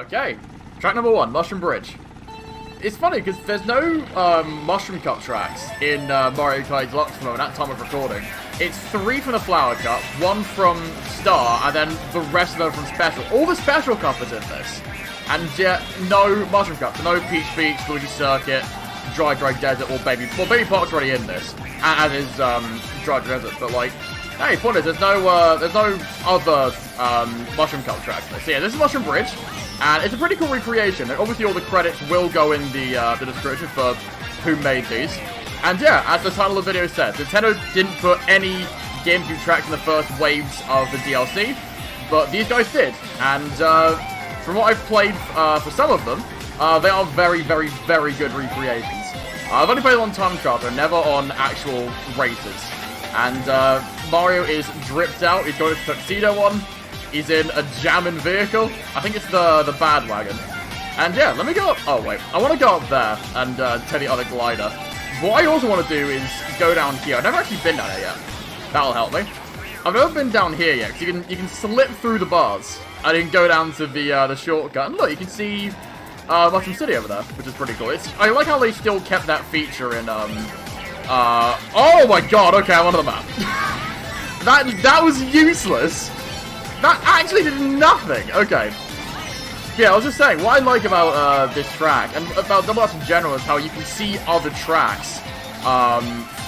Okay, track number 1, Mushroom Bridge. It's funny because there's no Mushroom Cup tracks in Mario Kart Deluxe at the moment at time of recording. It's 3 from the Flower Cup, 1 from Star, and then the rest of them from Special. All the Special Cup is in this. And yet, no Mushroom Cup. So no Peach Beach, Luigi Circuit, Dry Desert, or Baby Park's already in this. As is Dry Desert, but like, hey, point is, there's no other Mushroom Cup tracks in this. So yeah, this is Mushroom Bridge. And it's a pretty cool recreation. Obviously, all the credits will go in the description for who made these. And yeah, as the title of the video says, Nintendo didn't put any GameCube tracks in the first waves of the DLC, but these guys did. And from what I've played for some of them, they are very, very, very good recreations. I've only played them on time trial, but never on actual races. And Mario is dripped out. He's got his tuxedo on. He's in a jamming vehicle. I think it's the Bad Wagon. And yeah, let me go up. Oh, wait. I want to go up there and take the other glider. What I also want to do is go down here. I've never actually been down here yet. That'll help me. I've never been down here yet, because you can slip through the bars. And you can go down to the shortcut. And look, you can see Mushroom City over there, which is pretty cool. I like how they still kept that feature in, oh my god, okay, I'm onto the map. That was useless. That actually did nothing. Okay. Yeah, I was just saying, what I like about this track, and about Double Dash in general, is how you can see other tracks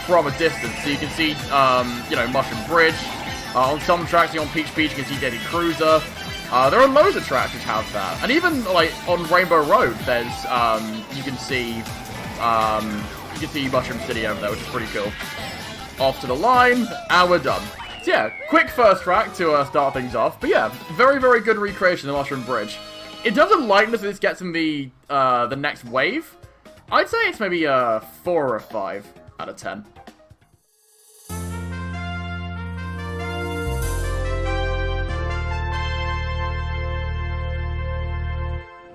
from a distance. So you can see, you know, Mushroom Bridge. On some tracks, on Peach Beach, you can see Daily Cruiser. There are loads of tracks which have that. And even, like, on Rainbow Road, there's, you can see Mushroom City over there, which is pretty cool. Off to the line, and we're done. So yeah, quick first track to start things off. But yeah, very, very good recreation of the Mushroom Bridge. In terms of lightness, this gets in the next wave. I'd say it's maybe a 4 or a 5 out of 10.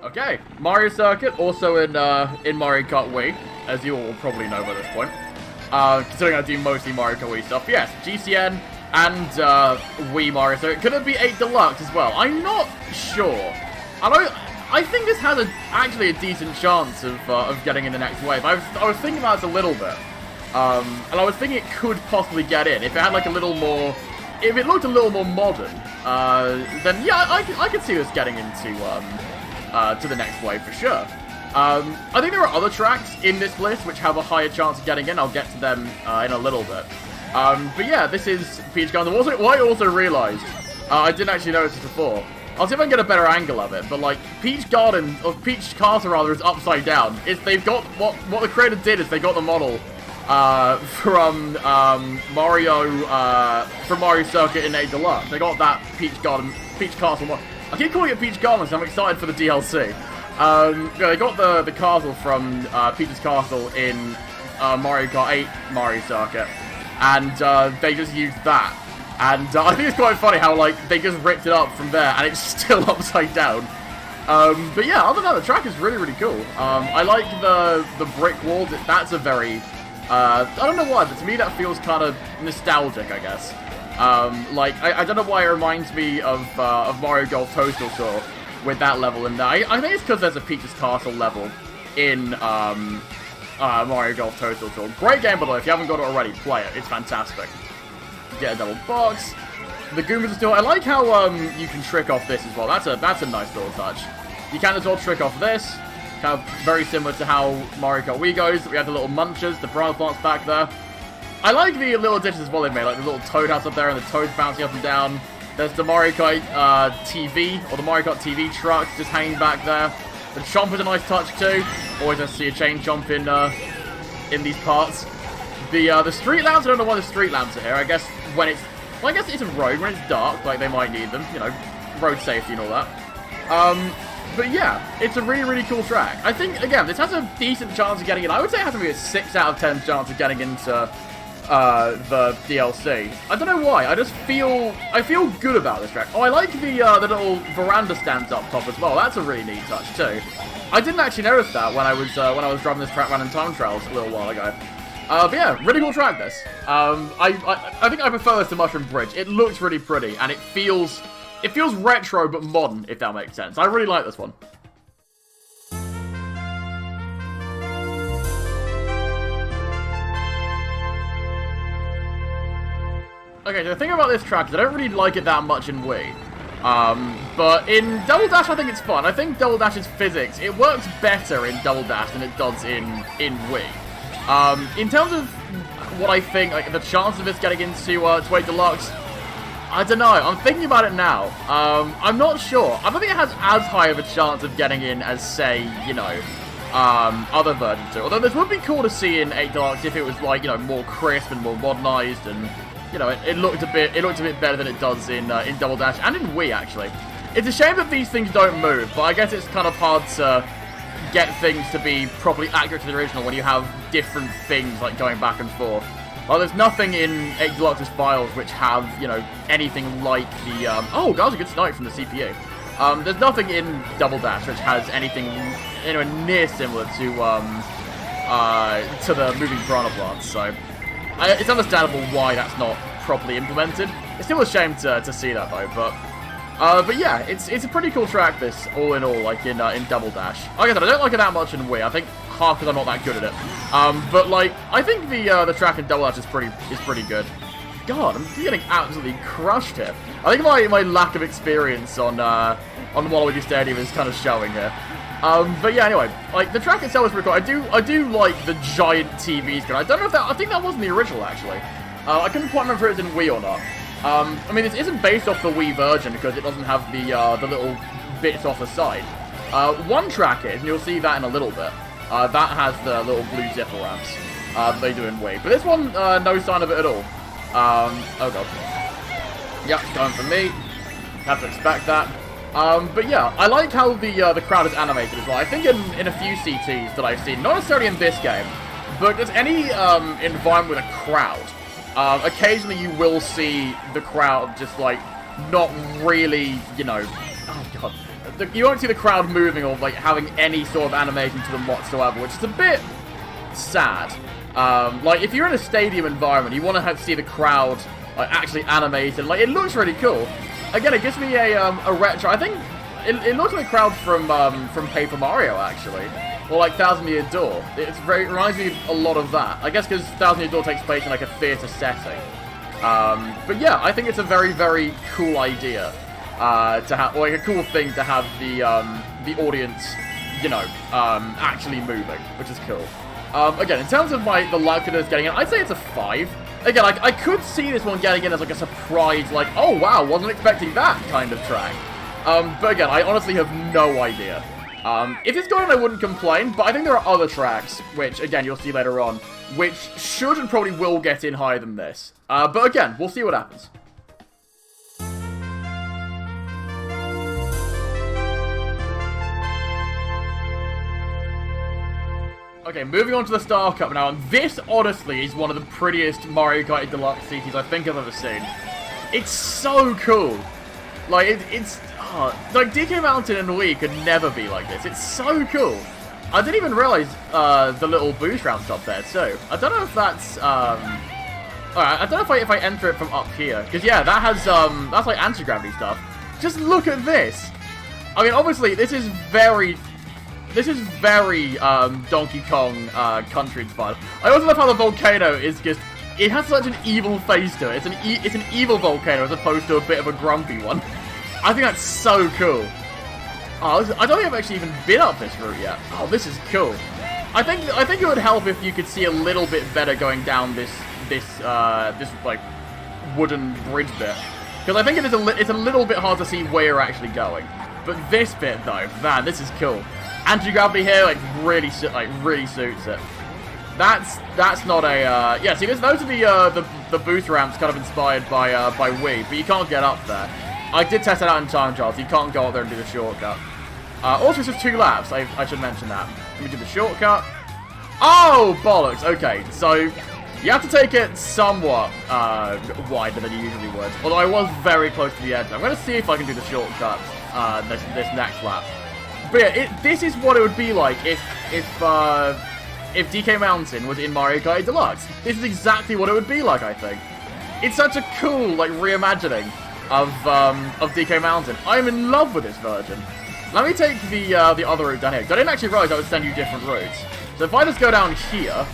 Okay, Mario Circuit, also in Mario Kart Wii, as you all probably know by this point. Considering I do mostly Mario Kart Wii stuff. Yes, GCN and Wii Mario Circuit. Could it be 8 Deluxe as well? I'm not sure. I think this has actually a decent chance of getting in the next wave. I was thinking about this a little bit, and I was thinking it could possibly get in if it had like a little more, if it looked a little more modern. Then yeah, I could see this getting into to the next wave for sure. I think there are other tracks in this list which have a higher chance of getting in. I'll get to them in a little bit. But yeah, this is Peach Garden. What I also realised, I didn't actually notice this before. I'll see if I can get a better angle of it, but like, Peach Garden, or Peach Castle rather, is upside down. They've got, what the creator did is they got the model from Mario Circuit in 8 Deluxe. They got that Peach Castle model. I keep calling it Peach Garden, so I'm excited for the DLC. Yeah, they got the castle from Peach's Castle in Mario Kart 8 Mario Circuit, and they just used that. And I think it's quite funny how, like, they just ripped it up from there, and it's still upside down. But yeah, other than that, the track is really, really cool. I like the brick walls. That's a very, I don't know why, but to me that feels kind of nostalgic, I guess. Like, I don't know why it reminds me of Mario Golf Toadstool Tour with that level in there. I think it's because there's a Peach's Castle level in Mario Golf Toadstool Tour. Great game, by the way. If you haven't got it already, play it. It's fantastic. Get a double box. The Goombas are still. I like how you can trick off this as well. That's a nice little touch. You can as well trick off this. Kind of very similar to how Mario Kart Wii goes. We have the little munchers, the piranha plants back there. I like the little ditches as well they made, like the little toad house up there and the toads bouncing up and down. There's the Mario Kart TV, or the Mario Kart TV truck just hanging back there. The chomp is a nice touch too. Always nice to see a chain chomp in these parts. The street lamps, I don't know why the street lamps are here. I guess when it's, well, I guess it's a road when it's dark, like they might need them, you know, road safety and all that. But yeah, it's a really, really cool track. I think, again, this has a decent chance of getting in. I would say it has to be a 6 out of 10 chance of getting into the DLC. I don't know why. I feel good about this track. Oh, I like the little veranda stands up top as well. That's a really neat touch too. I didn't actually notice that when I was driving this track around in time trials a little while ago. But yeah, really cool track this. I think I prefer this to Mushroom Bridge. It looks really pretty and it feels it feels retro but modern, if that makes sense. I really like this one. Okay, so the thing about this track is I don't really like it that much in Wii. But in Double Dash, I think it's fun. I think Double Dash's physics, it works better in Double Dash than it does in Wii. In terms of what I think, like, the chance of this getting into 8 Deluxe, I don't know. I'm thinking about it now. I'm not sure. I don't think it has as high of a chance of getting in as, say, you know, other versions do. Although this would be cool to see in 8 Deluxe if it was, like, you know, more crisp and more modernized, and you know, it looked a bit better than it does in Double Dash and in Wii, actually. It's a shame that these things don't move, but I guess it's kind of hard to get things to be properly accurate to the original when you have different things like going back and forth. Well, there's nothing in 8 Deluxe's files which have, you know, anything like the, oh, that was a good snipe from the CPU. There's nothing in Double Dash which has anything anywhere near similar to the moving piranha plants, so it's understandable why that's not properly implemented. It's still a shame to see that though, but yeah, it's a pretty cool track, this, all in all, like in Double Dash. Like I said, I don't like it that much in Wii. I think half because I'm not that good at it. But like, I think the track in Double Dash is pretty good. God, I'm getting absolutely crushed here. I think my lack of experience on Waluigi Stadium is kind of showing here. But yeah, anyway, like, the track itself is pretty cool. I do like the giant TV screen. I don't know if I think that wasn't the original, actually. I couldn't quite remember if it was in Wii or not. I mean, this isn't based off the Wii version because it doesn't have the little bits off the side. One track is, and you'll see that in a little bit. That has the little blue zipper ramps that they do in Wii. But this one, no sign of it at all. Oh god. Yep, it's going for me. Have to expect that. But yeah, I like how the crowd is animated as well. I think in a few CTs that I've seen, not necessarily in this game, but just any environment with a crowd, occasionally you will see the crowd just like not really, you know, oh god, you won't see the crowd moving or like having any sort of animation to them whatsoever, which is a bit sad. Like if you're in a stadium environment, you want to see the crowd like actually animated. Like it looks really cool. Again, it gives me a retro. I think it looks like a crowd from Paper Mario, actually, or like Thousand Year Door. It reminds me a lot of that. I guess because Thousand Year Door takes place in like a theater setting. But yeah, I think it's a very, very cool idea to have, or like a cool thing to have the audience, you know, actually moving, which is cool. Again, in terms of the likeliness getting in, I'd say it's a 5. Again, I could see this one getting in as like a surprise, like, oh wow, wasn't expecting that kind of track. But again, I honestly have no idea. If it's going, I wouldn't complain, but I think there are other tracks, which, again, you'll see later on, which should and probably will get in higher than this. But again, we'll see what happens. Okay, moving on to the Star Cup now, and this, honestly, is one of the prettiest Mario Kart Deluxe CTs I think I've ever seen. It's so cool. Like, it's like, DK Mountain and Wii could never be like this. It's so cool. I didn't even realize the little boost ramps up there, too. I don't know if that's, alright, I don't know if I enter it from up here, because, yeah, that has, that's like anti-gravity stuff. Just look at this. I mean, obviously, this is very Donkey Kong Country inspired. I also love how the volcano is just, it has such an evil face to it. It's an evil volcano as opposed to a bit of a grumpy one. I think that's so cool. Oh, I don't think I've actually even been up this route yet. Oh, this is cool. I think it would help if you could see a little bit better going down this like wooden bridge bit, because I think it's a little bit hard to see where you're actually going. But this bit though, man, this is cool. Anti-gravity here, like, really suits it. That's not a, yeah, see, those are the boost ramps kind of inspired by Wii, but you can't get up there. I did test it out in time trials, you can't go up there and do the shortcut. Also, it's just 2 laps, I should mention that. Let me do the shortcut. Oh, bollocks, okay, so you have to take it somewhat wider than you usually would, although I was very close to the edge. I'm going to see if I can do the shortcut this next lap. But yeah, this is what it would be like if DK Mountain was in Mario Kart Deluxe. This is exactly what it would be like, I think. It's such a cool, like, reimagining. of DK Mountain. I'm in love with this version. Let me take the other route down here, because I didn't actually realize I would send you different routes. So if I just go down here,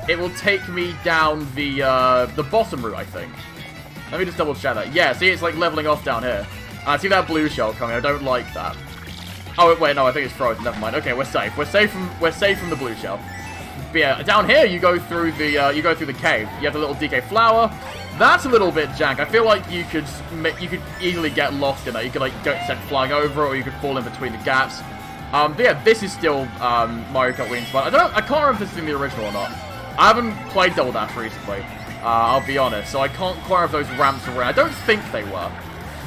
it will take me down the bottom route, I think. Let me just double check that. Yeah, see, it's like leveling off down here. I see that blue shell coming. I don't like that. Oh wait, no, I think it's frozen. Never mind. Okay, we're safe. We're safe from the blue shell. But yeah, down here you go through the cave. You have the little DK flower. That's a little bit jank. I feel like you could easily get lost in that. You could like get sent flying over, or you could fall in between the gaps. But yeah, this is still Mario Kart Wii inspired. I can't remember if this is in the original or not. I haven't played Double Dash recently. I'll be honest, so I can't quite remember if those ramps were in. I don't think they were.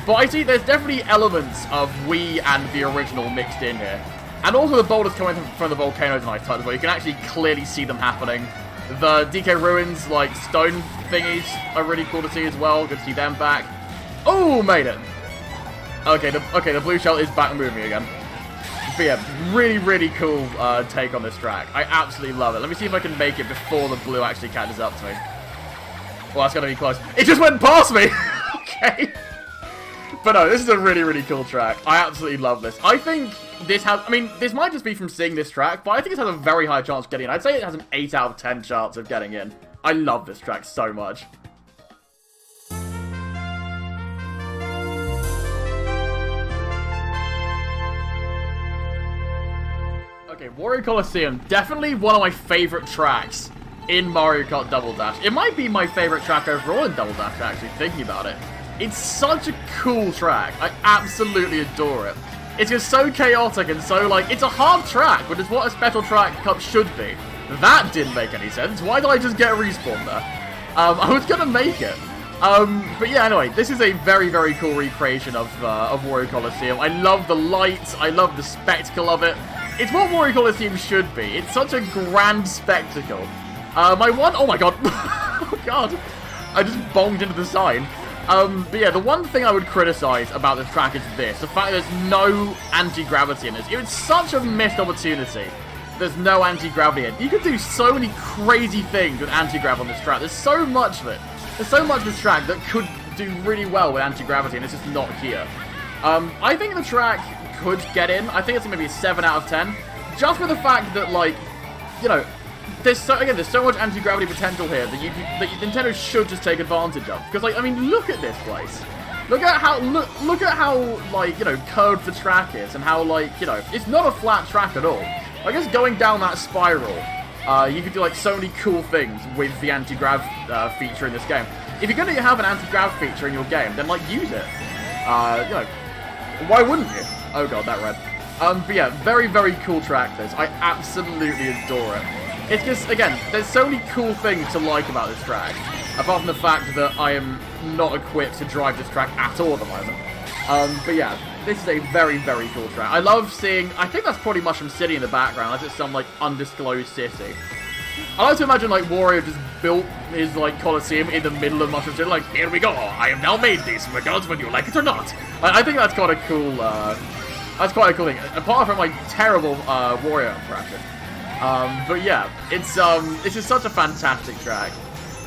But I see there's definitely elements of Wii and the original mixed in here. And also the boulders coming from the volcanoes nice touch as well. You can actually clearly see them happening. The DK Ruins, like, stone thingies are really cool to see as well. Good to see them back. Oh, made it. Okay, the blue shell is back moving again. But yeah, really, really cool take on this track. I absolutely love it. Let me see if I can make it before the blue actually catches up to me. Well, that's going to be close. It just went past me! Okay. But no, this is a really, really cool track. I absolutely love this. I think this has... I mean, this might just be from seeing this track, but I think this has a very high chance of getting in. I'd say it has an 8 out of 10 chance of getting in. I love this track so much. Okay, Wario Colosseum. Definitely one of my favorite tracks in Mario Kart Double Dash. It might be my favorite track overall in Double Dash, actually, thinking about it. It's such a cool track. I absolutely adore it. It's just so chaotic and so, like, it's a hard track, but it's what a special track cup should be. That didn't make any sense. Why did I just get respawned there? I was gonna make it. But yeah, anyway, this is a very, very cool recreation of Wario Colosseum. I love the lights. I love the spectacle of it. It's what Wario Colosseum should be. It's such a grand spectacle. Oh my god. Oh god. I just bombed into the sign. But yeah, the one thing I would criticize about this track is this. The fact there's no anti-gravity in this. It was such a missed opportunity. There's no anti-gravity in it. You could do so many crazy things with anti-grav on this track. There's so much of it. There's so much of this track that could do really well with anti-gravity, and it's just not here. I think the track could get in. I think it's going to be a 7 out of 10. Just for the fact that, like, you know, there's so much anti-gravity potential here that Nintendo should just take advantage of. Because, like, I mean, look at this place. Look at how like, you know, curved the track is, and how, like, you know, it's not a flat track at all. I guess going down that spiral, you could do, like, so many cool things with the anti-grav feature in this game. If you're going to have an anti-grav feature in your game, then, like, use it. You know, why wouldn't you? Oh god, that red. But yeah, very, very cool track this. I absolutely adore it. It's just, again, there's so many cool things to like about this track, apart from the fact that I am not equipped to drive this track at all at the moment. But yeah, this is a very, very cool track. I love seeing, I think that's probably Mushroom City in the background, as it's some, like, undisclosed city. I like to imagine, like, Wario just built his, like, Colosseum in the middle of Mushroom City, like, here we go, I have now made this, regardless whether you like it or not. I think that's quite a cool, that's quite a cool thing, apart from, like, terrible, Wario impression. But yeah, it's just such a fantastic track.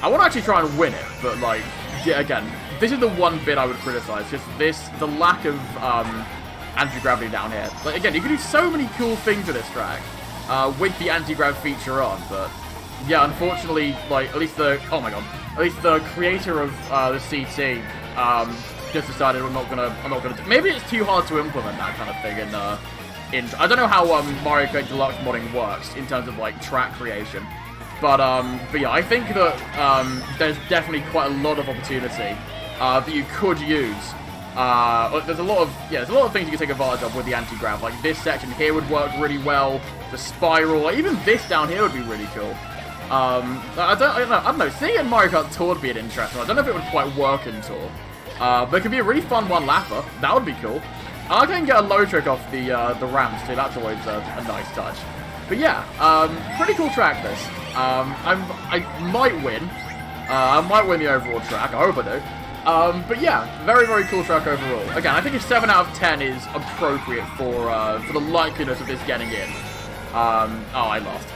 I want to actually try and win it, but, like, yeah, again, this is the one bit I would criticize, just the lack of, anti-gravity down here. Like, again, you can do so many cool things with this track, with the anti-grav feature on, but, yeah, unfortunately, like, at least the creator of, the CT, just decided I'm not gonna, maybe it's too hard to implement that kind of thing I don't know how Mario Kart Deluxe modding works in terms of, like, track creation, but yeah, I think that there's definitely quite a lot of opportunity that you could use. There's a lot of things you can take advantage of with the anti-grav. Like, this section here would work really well. The spiral, like, even this down here would be really cool. I don't know. Seeing it in Mario Kart Tour would be an interesting one. I don't know if it would quite work in Tour, but it could be a really fun one-lapper. That would be cool. I can get a low trick off the ramps too. That's always a nice touch. But yeah, pretty cool track this. I might win. I might win the overall track. I hope I do. But yeah, very, very cool track overall. Again, I think a 7 out of 10 is appropriate for the likeliness of this getting in. Oh, I lost.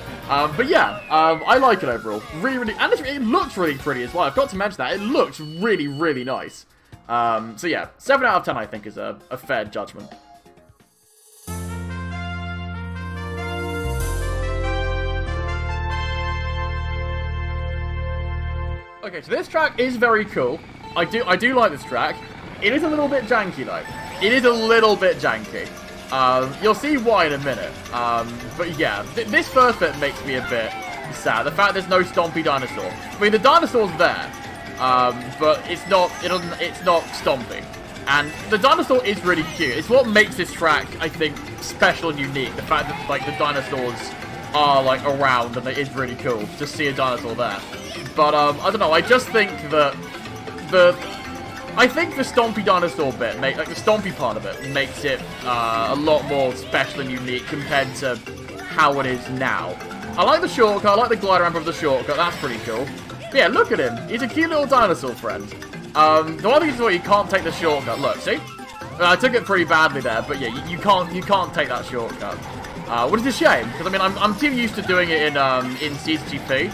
But yeah, I like it overall. Really, really, and it looks really pretty as well. I've got to mention that. It looks really, really nice. So yeah, 7 out of 10 I think is a fair judgment. Okay, so this track is very cool. I do like this track. It is a little bit janky though. It is a little bit janky. You'll see why in a minute. But yeah, this first bit makes me a bit sad. The fact there's no stompy dinosaur. I mean, the dinosaur's there, but it's not stompy. And the dinosaur is really cute. It's what makes this track, I think, special and unique. The fact that like the dinosaurs are like around and it is really cool to see a dinosaur there. But I don't know. I just think that the stompy dinosaur bit, like the stompy part of it, makes it a lot more special and unique compared to how it is now. I like the shortcut. I like the glide ramp of the shortcut. That's pretty cool. But yeah, look at him. He's a cute little dinosaur friend. The one thing is where you can't take the shortcut. Look, see? I took it pretty badly there, but yeah, you can't take that shortcut. Which is a shame, because I mean I'm too used to doing it in CCGP,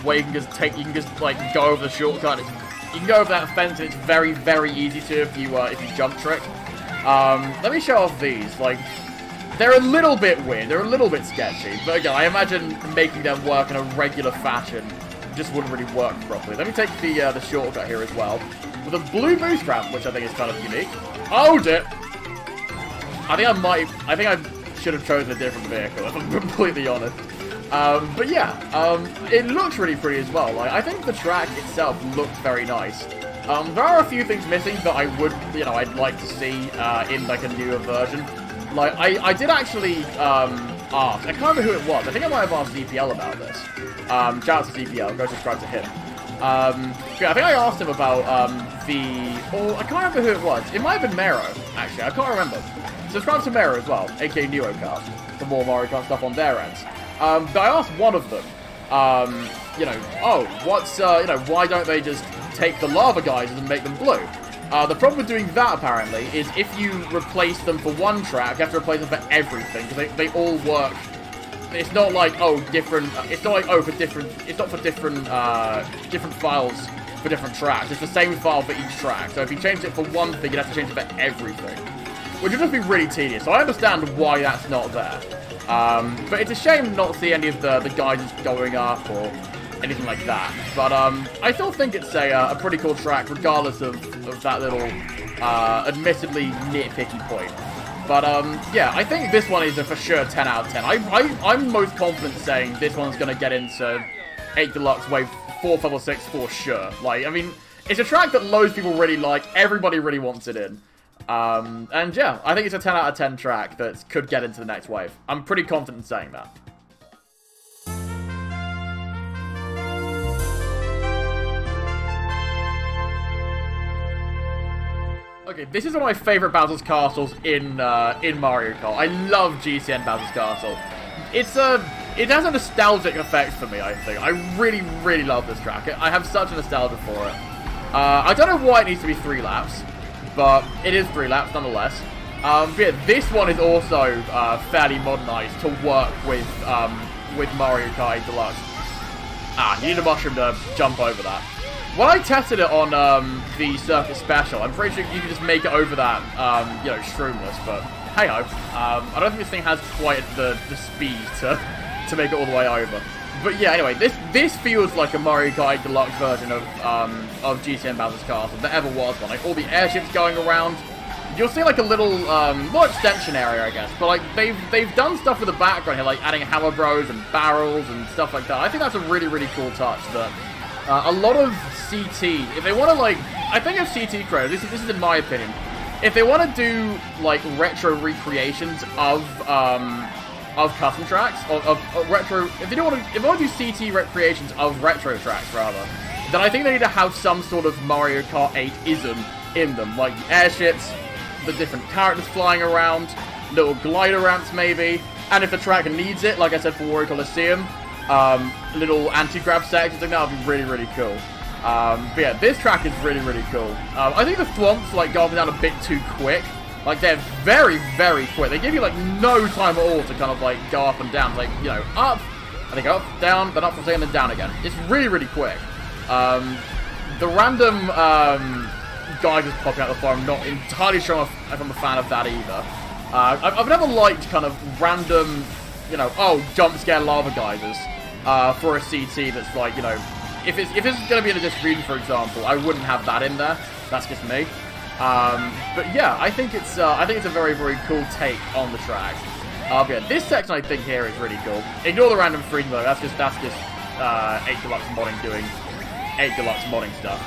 where you can just like go over the shortcut. You can go over that fence, and it's very, very easy to if you jump trick. Let me show off these. Like, they're a little bit weird. They're a little bit sketchy. But again, I imagine making them work in a regular fashion just wouldn't really work properly. Let me take the shortcut here as well with a blue boost ramp, which I think is kind of unique. Oh dear! I think I should have chosen a different vehicle, if I'm completely honest. But yeah, it looks really pretty as well. Like, I think the track itself looks very nice. There are a few things missing that I would, I'd like to see in like a newer version. Like, I did actually ask. I can't remember who it was. I think I might have asked ZPL about this. Shout out to ZPL. Go subscribe to him. Yeah, I think I asked him about I can't remember who it was. It might have been Mero, actually. I can't remember. Subscribe to Mero as well, aka NeoCast, for more Mario Kart stuff on their ends. But I asked one of them, why don't they just take the lava geysers and make them blue? The problem with doing that, apparently, is if you replace them for one track, you have to replace them for everything, because they all work. It's not like, different, it's not like, for different, it's not for different, different files for different tracks. It's the same file for each track. So if you change it for one thing, you'd have to change it for everything, which would just be really tedious. So I understand why that's not there. But it's a shame not to see any of the geysers going up or anything like that. But I still think it's a pretty cool track, regardless of that little, admittedly nitpicky point. But yeah, I think this one is a for sure 10 out of 10. I'm most confident saying this one's going to get into 8 Deluxe Wave 4 Level 6 for sure. Like, I mean, it's a track that loads of people really like. Everybody really wants it in. And yeah, I think it's a 10 out of 10 track that could get into the next wave. I'm pretty confident in saying that. Okay, this is one of my favorite Bowser's Castles in Mario Kart. I love GCN Bowser's Castle. It has a nostalgic effect for me, I think. I really, really love this track. I have such a nostalgia for it. I don't know why it needs to be 3 laps, but it is 3 laps nonetheless. But yeah, this one is also fairly modernized to work with Mario Kart 8 Deluxe. You need a mushroom to jump over that. When I tested it on the Circuit Special, I'm pretty sure you can just make it over that, shroomless, but hey-ho. I don't think this thing has quite the speed to make it all the way over. But yeah, anyway, this feels like a Mario Kart Deluxe version of GCN Bowser's Castle. There ever was one. Like, all the airships going around. You'll see like a little extension area, I guess. But like they've done stuff with the background here, like adding hammer bros and barrels and stuff like that. I think that's a really, really cool touch that a lot of CT, if they want to like, I think of CT creators, this is in my opinion, if they want to do like retro recreations of custom tracks, of retro, if they want to do CT recreations of retro tracks rather, then I think they need to have some sort of Mario Kart 8-ism in them, like the airships, the different characters flying around, little glider ramps maybe, and if the track needs it, like I said for Wario Colosseum, little anti-grab sections, I think that would be really, really cool. But yeah, this track is really, really cool. I think the thwomps like go up and down a bit too quick. Like, they're very, very quick. They give you like no time at all to kind of like go up and down. Like, up, I think up, down, then up for a second, then down again. It's really, really quick. The random geysers popping out the floor. I'm not entirely sure if I'm a fan of that either. I've never liked kind of random, you know, jump scare lava geysers for a CT that's like, you know, if it's going to be in a distribution, for example, I wouldn't have that in there. That's just me. But yeah, I think it's a very, very cool take on the track. Yeah, this section I think here is really cool. Ignore the random freedom though. That's just 8 Deluxe modding doing 8 Deluxe modding stuff.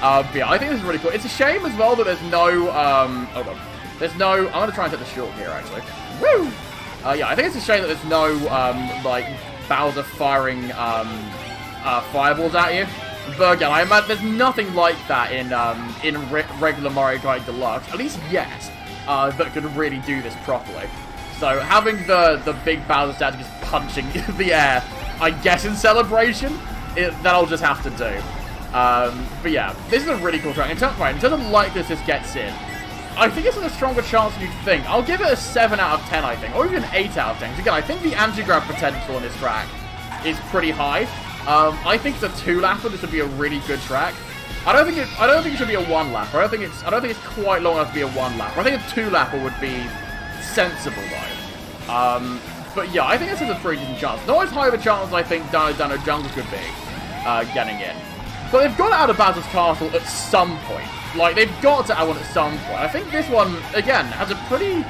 But yeah, I think this is really cool. It's a shame as well that there's no hold on. There's no. I'm gonna try and take the short here actually. Woo! Yeah, I think it's a shame that there's no like Bowser firing fireballs at you. But again, I imagine there's nothing like that in regular Mario Kart Deluxe, at least yet, that could really do this properly. So having the big Bowser statue just punching the air, I guess in celebration, that I'll just have to do. But yeah, this is a really cool track. In terms of likeliness this gets in, I think it's a stronger chance than you'd think. I'll give it a 7 out of 10, I think, or even an 8 out of 10. Because again, I think the anti-grab potential on this track is pretty high. I think the 2-lapper, this would be a really good track. I don't think it should be a 1-lapper. I don't think it's quite long enough to be a 1-lapper. I think a 2-lapper would be sensible though. But yeah, I think this has a pretty decent chance. Not as high of a chance as I think Dino Jungle could be getting in. But they've got to add a Bowser's Castle at some point. Like, they've got to add one at some point. I think this one, again, has a pretty...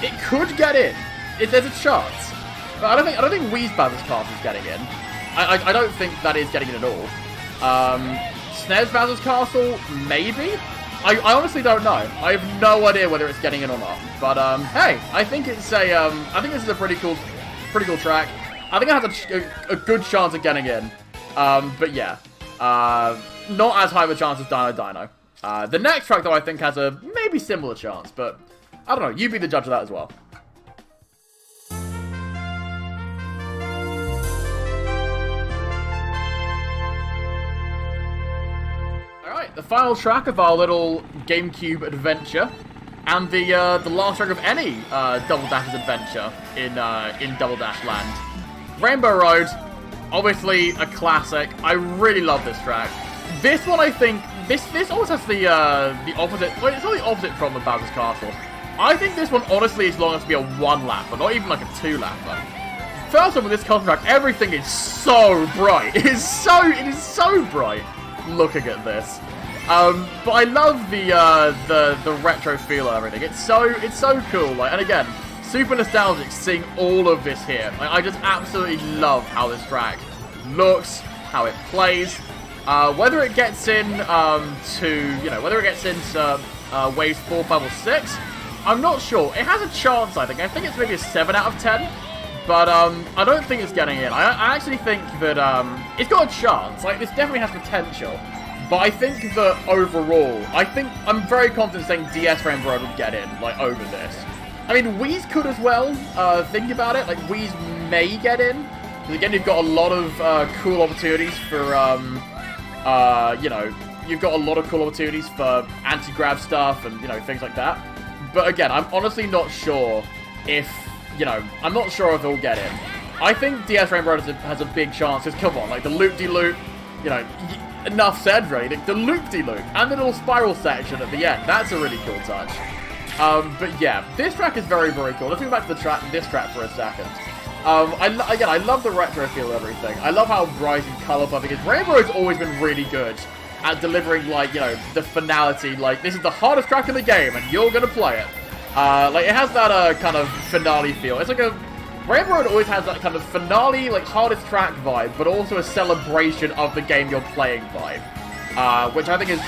It could get in. There's a chance. But I don't think Wii's Bowser's Castle is getting in. I don't think that is getting in at all. SNES Bowser's Castle, maybe? I honestly don't know. I have no idea whether it's getting in or not. But hey, I think it's a I think this is a pretty cool track. I think it has a good chance of getting in. But yeah, not as high of a chance as Dino. The next track though I think has a maybe similar chance, but I don't know. You be the judge of that as well. The final track of our little GameCube adventure, and the last track of any Double Dash's adventure in Double Dash Land. Rainbow Road, obviously a classic. I really love this track. This one, I think, this almost has the opposite. Well, it's not the opposite from the Bowser's Castle. I think this one honestly is long enough to be a 1-lapper, not even like a 2-lapper. First of all, with this contract, everything is so bright. It is so bright. Looking at this. But I love the retro feel of everything. It's so cool. Like, and again, super nostalgic seeing all of this here. Like, I just absolutely love how this track looks, how it plays. Whether it gets in whether it gets into waves 4, 5, or 6, I'm not sure. It has a chance. I think it's maybe a 7 out of 10. But I don't think it's getting in. I actually think that it's got a chance. Like, this definitely has potential. But I think that overall, I'm very confident saying DS Rainbow Road would get in, like, over this. I mean, Wii's could as well, think about it. Like, Wii's may get in. Because again, you've got a lot of cool opportunities for, you've got a lot of cool opportunities for anti-grab stuff and, things like that. But again, I'm honestly not sure if, I'm not sure if it'll get in. I think DS Rainbow Road has a big chance, because come on, like, the loop-de-loop, enough said, really. The loop-de-loop and the little spiral section at the end. That's a really cool touch. But yeah, this track is very, very cool. Let's go back to this track for a second. I love the retro feel of everything. I love how bright and colourful it is. Rainbow Road's always been really good at delivering, like, the finality. Like, this is the hardest track in the game, and you're gonna play it. Like, it has that kind of finale feel. It's like Rainbow Road always has that kind of finale, like, hardest track vibe, but also a celebration of the game you're playing vibe. Which I think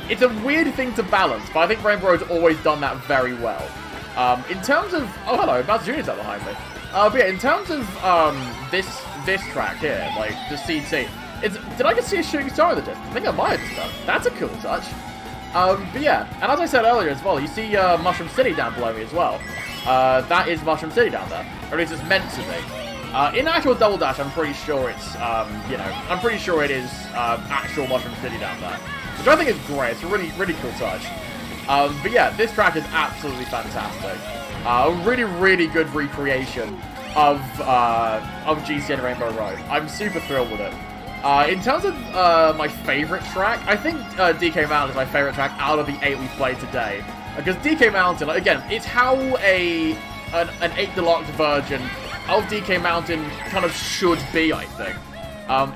it's a weird thing to balance, but I think Rainbow Road's always done that very well. In terms of... Oh, hello, Bowser Jr.'s out behind me. But yeah, in terms of this track here, like, the CT, did I just see a shooting star in the distance? I think I might have just done. That's a cool touch. But yeah, and as I said earlier as well, you see Mushroom City down below me as well. That is Mushroom City down there. Or at least it's meant to be. In actual Double Dash, I'm pretty sure it's, I'm pretty sure it is actual Mushroom City down there. Which I think is great. It's a really, really cool touch. But yeah, this track is absolutely fantastic. A really, really good recreation of GCN Rainbow Road. I'm super thrilled with it. In terms of my favorite track, I think DK Mountain is my favorite track out of the 8 we've played today. Because DK Mountain, like, again, it's how an 8 Deluxe version of DK Mountain kind of should be, I think.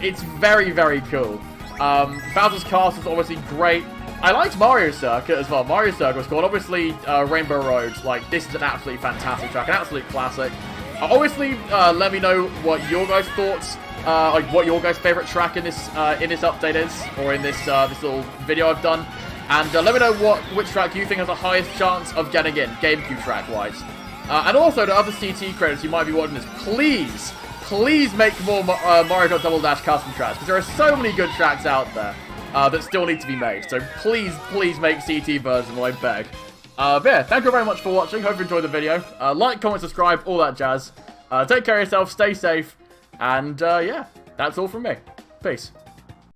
It's very, very cool. Bowser's Castle is obviously great. I liked Mario Circuit as well. Mario Circuit was cool. And obviously, Rainbow Road, like, this is an absolutely fantastic track, an absolute classic. Obviously, let me know what your guys' thoughts, like what your guys' favorite track in this update is, or in this little video I've done. And let me know which track you think has the highest chance of getting in, GameCube track-wise. And also, to other CT credits you might be watching this, please make more Mario Kart Double Dash custom tracks, because there are so many good tracks out there that still need to be made. So please make CT versions, I beg. But yeah, thank you very much for watching. Hope you enjoyed the video. Like, comment, subscribe, all that jazz. Take care of yourself, stay safe, and yeah, that's all from me. Peace.